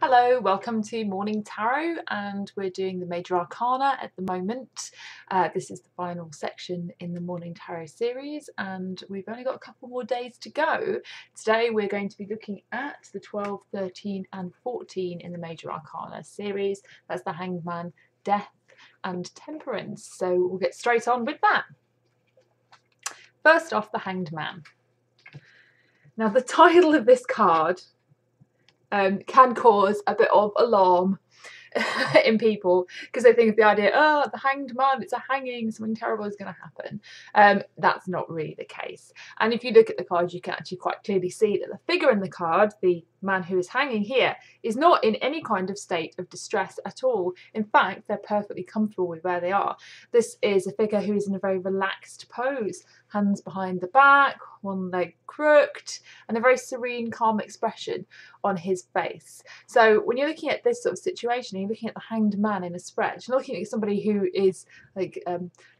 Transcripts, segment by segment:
Hello, welcome to Morning Tarot, and we're doing the Major Arcana at the moment. This is the final section in the Morning Tarot series, and we've only got a couple more days to go. Today we're going to be looking at the 12, 13 and 14 in the Major Arcana series. That's the Hanged Man, Death and Temperance. So we'll get straight on with that. First off, the Hanged Man. Now the title of this card can cause a bit of alarm in people because they think of the idea, oh, the Hanged Man, it's a hanging, something terrible is going to happen. That's not really the case. And if you look at the card, you can actually quite clearly see that the figure in the card, the man who is hanging here, is not in any kind of state of distress at all. In fact, they're perfectly comfortable with where they are. This is a figure who is in a very relaxed pose, hands behind the back, one leg crooked, and a very serene, calm expression on his face. So when you're looking at this sort of situation, you're looking at the Hanged Man in a spread. You're looking at somebody who is like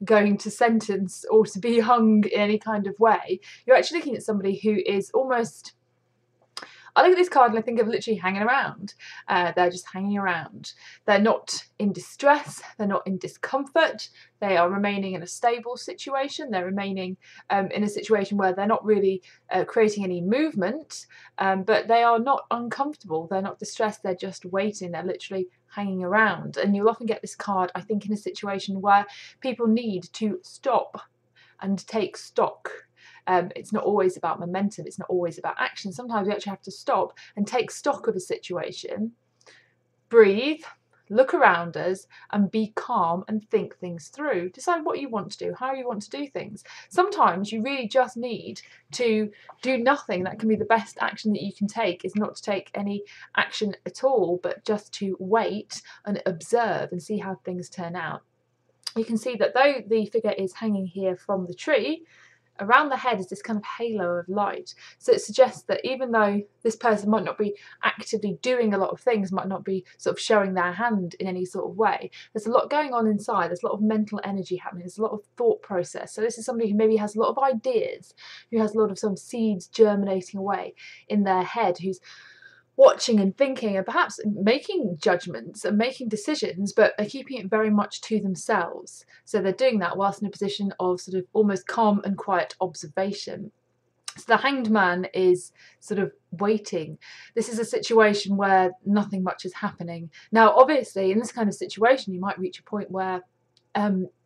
going to sentence or to be hung in any kind of way. You're actually looking at somebody who is almost, I look at this card and I think of literally hanging around. They're just hanging around. They're not in distress. They're not in discomfort. They are remaining in a stable situation. They're remaining in a situation where they're not really creating any movement, but they are not uncomfortable. They're not distressed. They're just waiting. They're literally hanging around. And you'll often get this card, I think, in a situation where people need to stop and take stock. It's not always about momentum, it's not always about action. Sometimes we actually have to stop and take stock of a situation, breathe, look around us and be calm and think things through. Decide what you want to do, how you want to do things. Sometimes you really just need to do nothing. That can be the best action that you can take, is not to take any action at all, but just to wait and observe and see how things turn out. You can see that though the figure is hanging here from the tree, around the head is this kind of halo of light. So it suggests that even though this person might not be actively doing a lot of things, might not be sort of showing their hand in any sort of way, there's a lot going on inside. There's a lot of mental energy happening. There's a lot of thought process. So this is somebody who maybe has a lot of ideas, who has a lot of some seeds germinating away in their head, who's watching and thinking and perhaps making judgments and making decisions, but are keeping it very much to themselves. So they're doing that whilst in a position of sort of almost calm and quiet observation. So the Hanged Man is sort of waiting. This is a situation where nothing much is happening. Now, obviously, in this kind of situation, you might reach a point where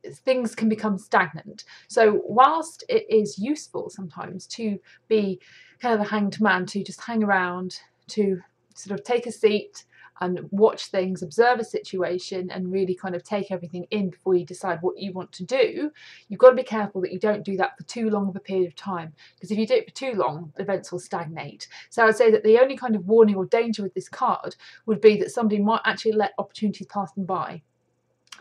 things can become stagnant. So whilst it is useful sometimes to be kind of a hanged man, to just hang around, to sort of take a seat and watch things, observe a situation and really kind of take everything in before you decide what you want to do, you've got to be careful that you don't do that for too long of a period of time, because if you do it for too long, events will stagnate. So I would say that the only kind of warning or danger with this card would be that somebody might actually let opportunities pass them by,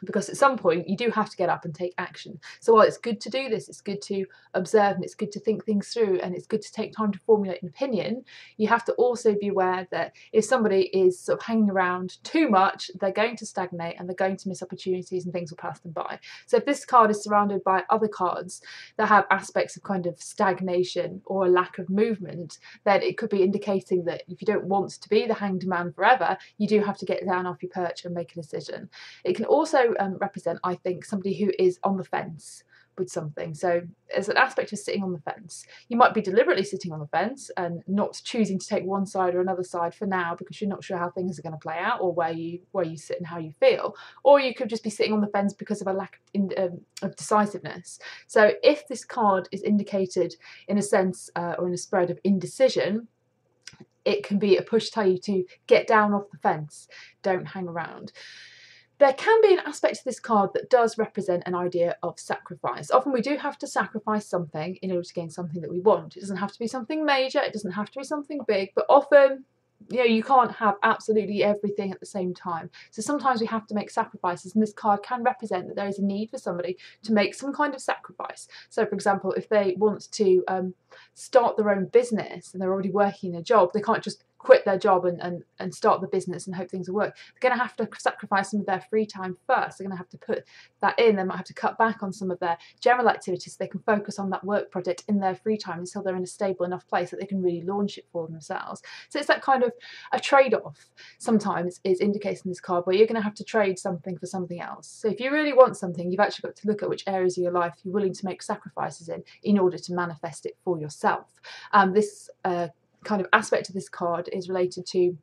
because at some point you do have to get up and take action. So while it's good to do this, it's good to observe and it's good to think things through and it's good to take time to formulate an opinion, you have to also be aware that if somebody is sort of hanging around too much, they're going to stagnate and they're going to miss opportunities and things will pass them by. So if this card is surrounded by other cards that have aspects of kind of stagnation or a lack of movement, then it could be indicating that if you don't want to be the hanged man forever, you do have to get down off your perch and make a decision. It can also represent, I think, somebody who is on the fence with something. So as an aspect of sitting on the fence, you might be deliberately sitting on the fence and not choosing to take one side or another side for now because you're not sure how things are going to play out or where you sit and how you feel. Or you could just be sitting on the fence because of a lack of decisiveness. So if this card is indicated in a sense or in a spread of indecision, it can be a push to tell you to get down off the fence, don't hang around. There can be an aspect of this card that does represent an idea of sacrifice. Often we do have to sacrifice something in order to gain something that we want. It doesn't have to be something major, it doesn't have to be something big, but often, you know, you can't have absolutely everything at the same time. So sometimes we have to make sacrifices, and this card can represent that there is a need for somebody to make some kind of sacrifice. So for example, if they want to start their own business and they're already working in a job, they can't just quit their job and start the business and hope things will work. They're going to have to sacrifice some of their free time first. They're going to have to put that in. They might have to cut back on some of their general activities so they can focus on that work project in their free time until they're in a stable enough place that they can really launch it for themselves. So it's that kind of a trade-off sometimes is indicated in this card, where you're going to have to trade something for something else. So if you really want something, you've actually got to look at which areas of your life you're willing to make sacrifices in order to manifest it for yourself. This kind of aspect of this card is related to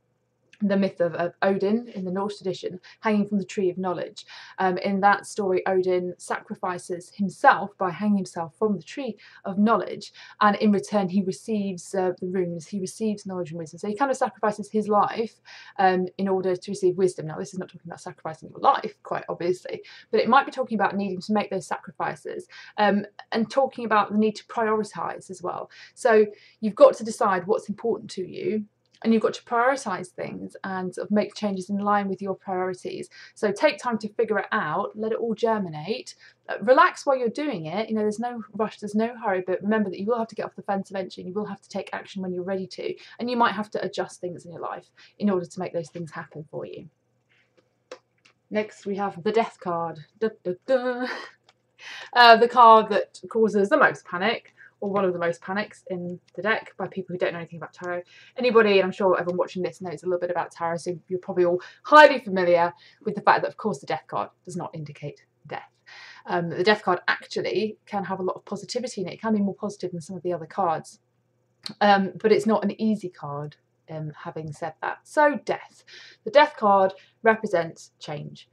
the myth of Odin in the Norse tradition, hanging from the tree of knowledge. In that story, Odin sacrifices himself by hanging himself from the tree of knowledge, and in return he receives the runes, he receives knowledge and wisdom. So he kind of sacrifices his life in order to receive wisdom. Now this is not talking about sacrificing your life, quite obviously, but it might be talking about needing to make those sacrifices, and talking about the need to prioritise as well. So you've got to decide what's important to you, and you've got to prioritise things and sort of make changes in line with your priorities. So take time to figure it out, let it all germinate, relax while you're doing it. You know, there's no rush, there's no hurry, but remember that you will have to get off the fence eventually, and you will have to take action when you're ready to, and you might have to adjust things in your life in order to make those things happen for you. Next we have the Death card. Da, da, da. The card that causes the most panic, or one of the most panics in the deck, by people who don't know anything about tarot. Anybody, and I'm sure everyone watching this knows a little bit about tarot, so you're probably all highly familiar with the fact that, of course, the Death card does not indicate death. The Death card actually can have a lot of positivity in it. It can be more positive than some of the other cards, but it's not an easy card, having said that. So Death. The Death card represents change.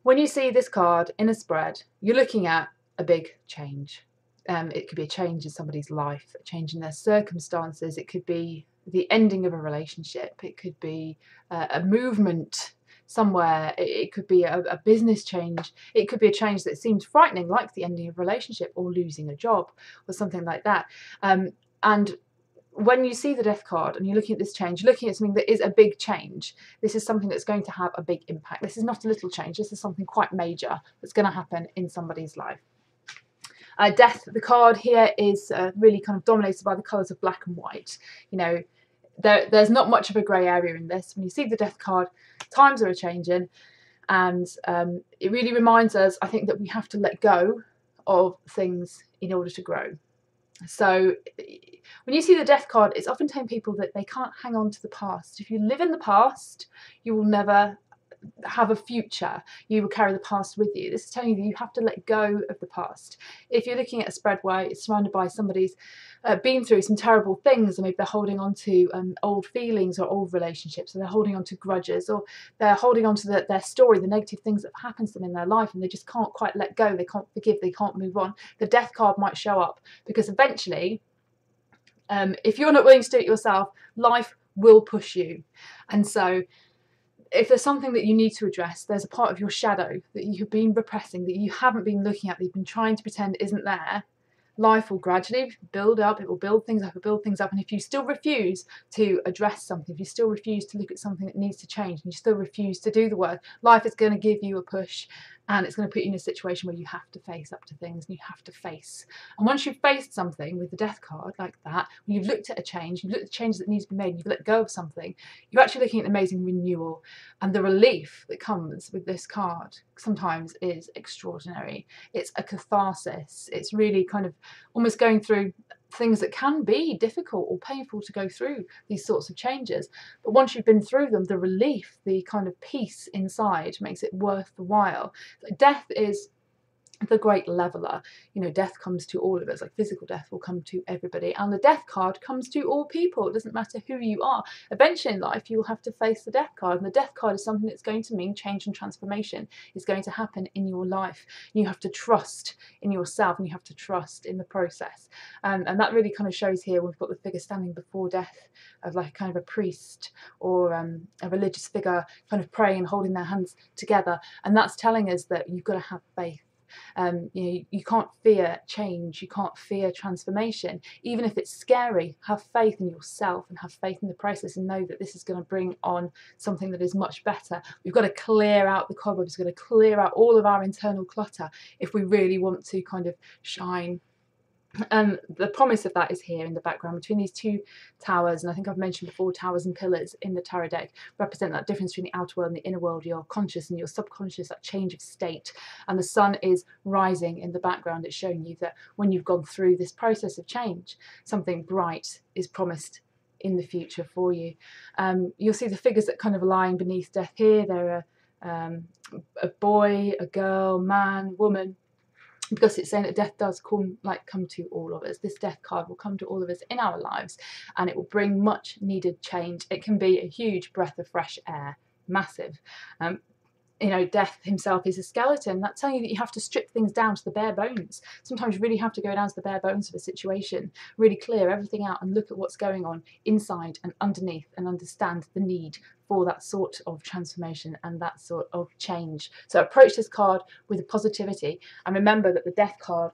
When you see this card in a spread, you're looking at a big change. It could be a change in somebody's life, a change in their circumstances. It could be the ending of a relationship. It could be a movement somewhere. It could be a business change. It could be a change that seems frightening, like the ending of a relationship or losing a job or something like that. And when you see the Death card and you're looking at this change, you're looking at something that is a big change. This is something that's going to have a big impact. This is not a little change. This is something quite major that's going to happen in somebody's life. Death, the card here is really kind of dominated by the colours of black and white. You know, there's not much of a grey area in this. When you see the Death card, times are a-changing, and it really reminds us, I think, that we have to let go of things in order to grow. So when you see the Death card, it's often telling people that they can't hang on to the past. If you live in the past, you will never have a future. You will carry the past with you. This is telling you that you have to let go of the past. If you're looking at a spread where it's surrounded by somebody's been through some terrible things, or maybe they're holding on to old feelings or old relationships, or they're holding on to grudges, or they're holding on to their story, the negative things that have happened to them in their life, and they just can't quite let go, they can't forgive, they can't move on, the Death card might show up, because eventually, if you're not willing to do it yourself, life will push you. And so if there's something that you need to address, there's a part of your shadow that you have been repressing, that you haven't been looking at, that you've been trying to pretend isn't there, life will gradually build up, it will build things up, and if you still refuse to address something, if you still refuse to look at something that needs to change, and you still refuse to do the work, life is going to give you a push, and it's going to put you in a situation where you have to face up to things, and you have to face. And once you've faced something with the Death card like that, when you've looked at a change, you've looked at the changes that need to be made, and you've let go of something, you're actually looking at an amazing renewal, and the relief that comes with this card sometimes is extraordinary. It's a catharsis. It's really kind of almost going through things that can be difficult or painful to go through, these sorts of changes, but once you've been through them, the relief, the kind of peace inside makes it worth the while. Death is the great leveler. You know, death comes to all of us, like physical death will come to everybody, and the Death card comes to all people. It doesn't matter who you are. Eventually in life you will have to face the Death card, and the Death card is something that's going to mean change and transformation is going to happen in your life. You have to trust in yourself, and you have to trust in the process, and that really kind of shows here. We've got the figure standing before death of like kind of a priest or a religious figure kind of praying and holding their hands together, and that's telling us that you've got to have faith. You know, you can't fear change, you can't fear transformation, even if it's scary. Have faith in yourself and have faith in the process, and know that this is going to bring on something that is much better. We've got to clear out the cobwebs, we've got to clear out all of our internal clutter if we really want to kind of shine The promise of that is here in the background between these two towers, and I think I've mentioned before, towers and pillars in the tarot deck represent that difference between the outer world and the inner world, your conscious and your subconscious, that change of state. And the sun is rising in the background. It's showing you that when you've gone through this process of change, something bright is promised in the future for you. You'll see the figures that kind of are lying beneath death here. There are a boy, a girl, man, woman, because it's saying that death does come to all of us. This death card will come to all of us in our lives, and it will bring much needed change. It can be a huge breath of fresh air, massive. You know, death himself is a skeleton. That's telling you that you have to strip things down to the bare bones. Sometimes you really have to go down to the bare bones of a situation, really clear everything out and look at what's going on inside and underneath, and understand the need for that sort of transformation and that sort of change. So approach this card with a positivity, and remember that the death card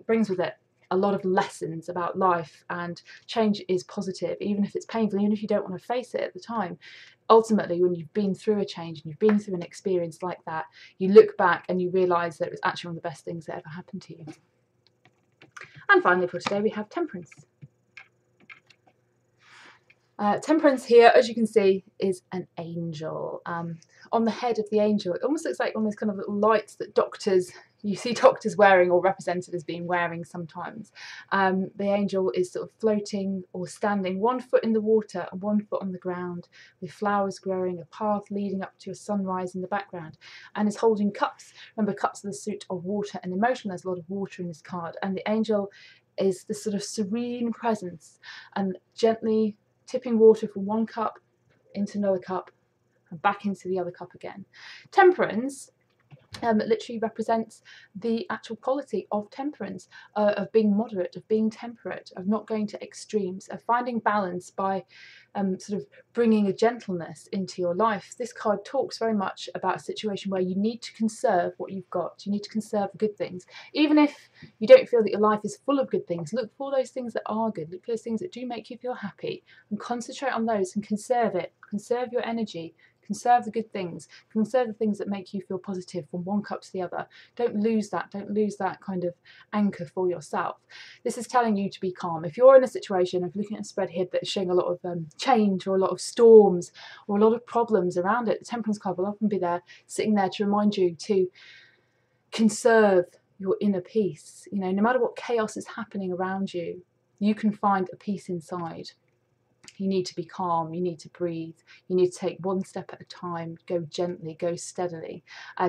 brings with it a lot of lessons about life, and change is positive, even if it's painful, even if you don't want to face it at the time. Ultimately, when you've been through a change and you've been through an experience like that, you look back and you realise that it was actually one of the best things that ever happened to you. And finally for today we have Temperance. Temperance here, as you can see, is an angel. On the head of the angel, it almost looks like one of those kind of little lights that you see doctors wearing, or represented as being wearing sometimes. The angel is sort of floating or standing, one foot in the water and one foot on the ground, with flowers growing, a path leading up to a sunrise in the background, and is holding cups. Remember, cups are the suit of water and emotion. There's a lot of water in this card, and the angel is this sort of serene presence, and gently tipping water from one cup into another cup and back into the other cup again. Temperance literally represents the actual quality of temperance, of being moderate, of being temperate, of not going to extremes, of finding balance by sort of bringing a gentleness into your life. This card talks very much about a situation where you need to conserve what you've got. You need to conserve the good things. Even if you don't feel that your life is full of good things, look for those things that are good. Look for those things that do make you feel happy, and concentrate on those and conserve it. Conserve your energy. Conserve the good things. Conserve the things that make you feel positive from one cup to the other. Don't lose that. Don't lose that kind of anchor for yourself. This is telling you to be calm. If you're in a situation of looking at a spread here that's showing a lot of change, or a lot of storms, or a lot of problems around it, the Temperance card will often be there, sitting there to remind you to conserve your inner peace. You know, no matter what chaos is happening around you, you can find a peace inside. You need to be calm, you need to breathe, you need to take one step at a time, go gently, go steadily.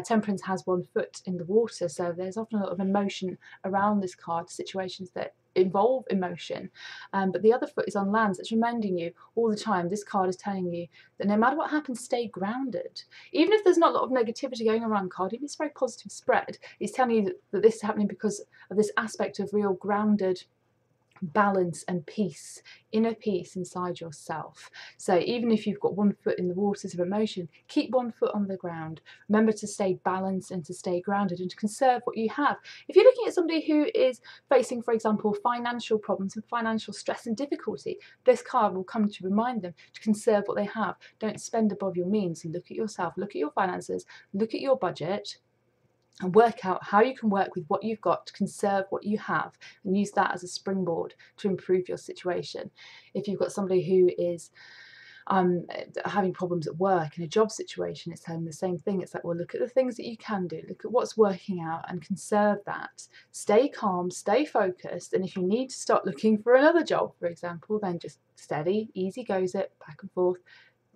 Temperance has one foot in the water, so there's often a lot of emotion around this card, situations that involve emotion, but the other foot is on land. So it's reminding you all the time, this card is telling you that no matter what happens, stay grounded. Even if there's not a lot of negativity going around the card, even if it's a very positive spread, it's telling you that this is happening because of this aspect of real grounded balance and peace, inner peace inside yourself. So even if you've got one foot in the waters of emotion, keep one foot on the ground. Remember to stay balanced and to stay grounded and to conserve what you have. If you're looking at somebody who is facing, for example, financial problems and financial stress and difficulty, this card will come to remind them to conserve what they have. Don't spend above your means. Look at yourself, look at your finances, look at your budget, and work out how you can work with what you've got to conserve what you have, and use that as a springboard to improve your situation. If you've got somebody who is having problems at work in a job situation, it's saying the same thing. It's like, well, look at the things that you can do, look at what's working out, and conserve that. Stay calm, stay focused, and if you need to start looking for another job, for example, then just steady, easy goes it, back and forth,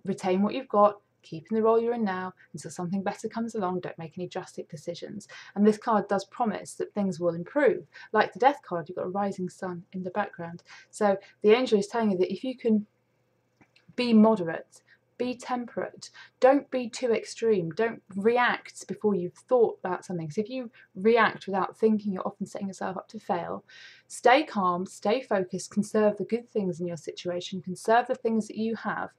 retain what you've got, keep in the role you're in now until something better comes along. Don't make any drastic decisions. And this card does promise that things will improve. Like the Death card, you've got a rising sun in the background. So the angel is telling you that if you can be moderate, be temperate, don't be too extreme, don't react before you've thought about something. Because if you react without thinking, you're often setting yourself up to fail. Stay calm, stay focused, conserve the good things in your situation, conserve the things that you have,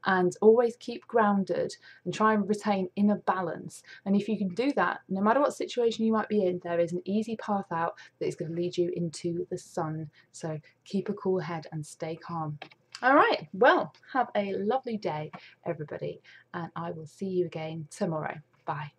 and always keep grounded and try and retain inner balance. And if you can do that, no matter what situation you might be in, there is an easy path out that is going to lead you into the sun. So keep a cool head and stay calm. All right, well, have a lovely day, everybody, and I will see you again tomorrow. Bye.